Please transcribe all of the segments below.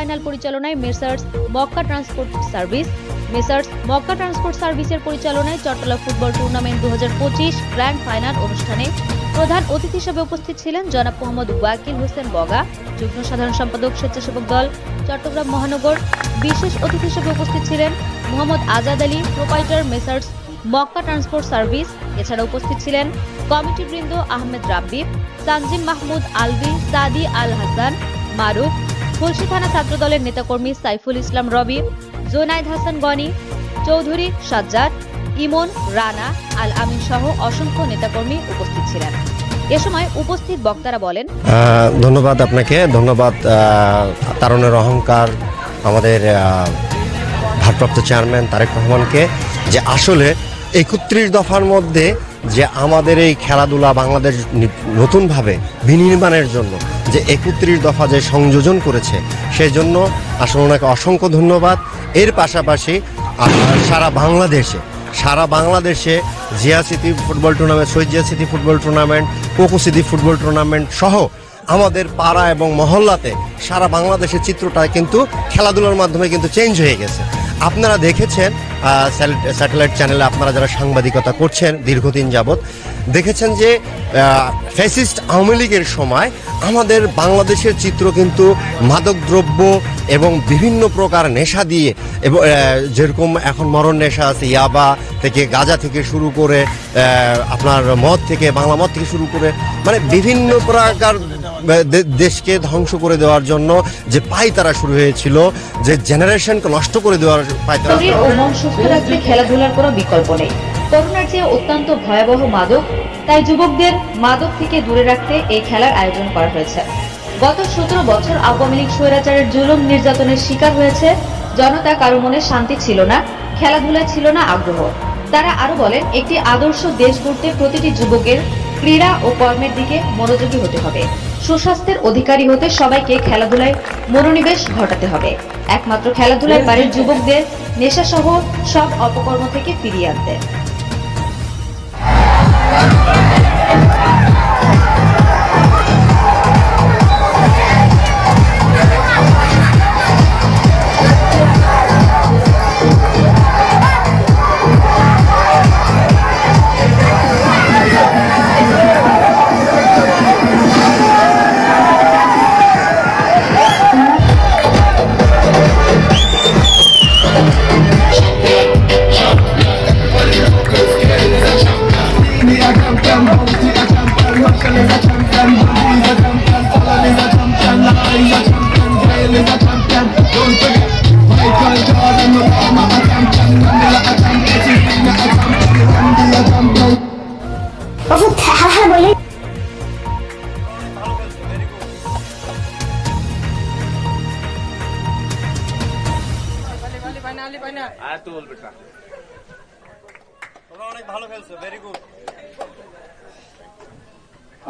Final পরিচালনায় messrs Mecca transport service, সার্ভিসের পরিচালনায় Chattala football tournament 2025 grand final অনুষ্ঠানে প্রধান অতিথি হিসেবে উপস্থিত ছিলেন জনাব মোহাম্মদ ওয়াকিল হোসেন বগা, যুগ্ম সাধারণ সম্পাদক স্বেচ্ছাসেবক দল চট্টগ্রাম মহানগর। বিশেষ অতিথি হিসেবে উপস্থিত ছিলেন Mohammad Azad Ali, proprietor messrs Mecca transport service. এছাড়া উপস্থিত ছিলেন কমিটিবৃন্দ আহমেদ রাব্বি, তানজিম মাহমুদ আলভি, সাদি আল হাসান মারুফ, খুলশী থানা ছাত্রদলের নেতাকর্মী সাইফুল ইসলাম রবি, জোনায়েদ হাসান গনি, চৌধুরী সাজ্জাদ, ইমন, রানা, আল আমিন সহ অসংখ্য নেতাকর্মী উপস্থিত ছিলেন। এ সময় উপস্থিত বক্তারা বলেন, ধন্যবাদ আপনাকে, ধন্যবাদ তারুণের অহংকার আমাদের ভারপ্রাপ্ত চেয়ারম্যান তারেক রহমানকে, যে আসলে 31 দফার মধ্যে যে আমাদের এই খেলাধুলা বাংলাদেশ নতুনভাবে বিনির্মাণের জন্য যে 31 দফা যে সংযোজন করেছে, সেই জন্য আসলে ওনাকে অসংখ্য ধন্যবাদ। এর পাশাপাশি সারা বাংলাদেশে জিয়া স্মৃতি ফুটবল টুর্নামেন্ট, শহীদ জিয়া স্মৃতি ফুটবল টুর্নামেন্ট, কোকো স্মৃতি ফুটবল টুর্নামেন্ট সহ আমাদের পাড়া এবং মহল্লাতে সারা বাংলাদেশের চিত্রটা কিন্তু খেলাধুলার মাধ্যমে কিন্তু চেঞ্জ হয়ে গেছে। আপনারা দেখেছেন স্যাটেলাইট চ্যানেলে, আপনারা যারা সাংবাদিকতা করছেন দীর্ঘদিন যাবৎ, দেখেছেন যে ফ্যাসিস্ট আওয়ামী লীগের সময় আমাদের বাংলাদেশের চিত্র কিন্তু মাদকদ্রব্য এবং বিভিন্ন প্রকার নেশা দিয়ে, এবং যেরকম এখন মরণ নেশা আছে, ইয়াবা থেকে গাঁজা থেকে শুরু করে আপনার মদ থেকে, বাংলা মদ থেকে শুরু করে, মানে বিভিন্ন প্রকার দেশকে ধ্বংস করে দেওয়ার জন্য যে পায়তারা শুরু হয়েছিল, যে জেনারেশনকে নষ্ট করে দেওয়ার পায়তারা। সুস্থ রাখতে খেলাধুলার কোনো বিকল্প নেই। করোনার যে অত্যন্ত ভয়াবহ মাদক, তাই যুবকদের মাদক থেকে দূরে রাখতে এই খেলার আয়োজন করা হয়েছে। গত 17 বছর আওয়ামী লীগ স্বৈরাচারের জুলুম নির্যাতনের শিকার হয়েছে জনতা, কারো মনে শান্তি ছিল না, খেলাধুলায় ছিল না আগ্রহ। তারা আরো বলেন, একটি আদর্শ দেশ গড়তে প্রতিটি যুবকের ক্রীড়া ও কর্মের দিকে মনোযোগী হতে হবে। সুস্বাস্থ্যের অধিকারী হতে সবাইকে খেলাধুলায় মনোনিবেশ ঘটাতে হবে। একমাত্র খেলাধুলায় পারে যুবকদের নেশাসহ সব অপকর্ম থেকে ফিরিয়ে আনতে।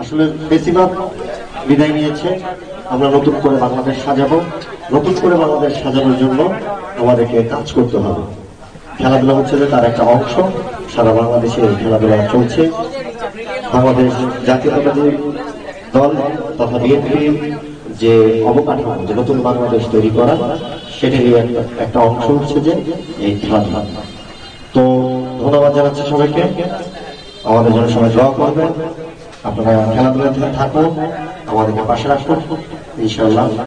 আসলে বেশিরভাগ বিদায় নিয়েছে। আমরা নতুন করে বাংলাদেশ সাজাবো। নতুন করে বাংলাদেশ সাজানোর জন্য আমাদেরকে কাজ করতে হবে। খেলাধুলা হচ্ছে যে তার একটা অংশ। সারা বাংলাদেশে খেলাধুলা চলছে। বাংলাদেশ জাতীয়তাবাদী দল তথা বিএনপির যে অবকাঠামো, যে নতুন বাংলাদেশ তৈরি করা, সেটারই একটা অংশ হচ্ছে যে এই খেলাধুলা। তো ধন্যবাদ জানাচ্ছি সবাইকে। আমাদের জন্য সবাই দোয়া করবেন। আপনারা খেলাধুলা থেকে থাকুন, আমাদেরকে পাশে রাখুন ইনশাআল্লাহ।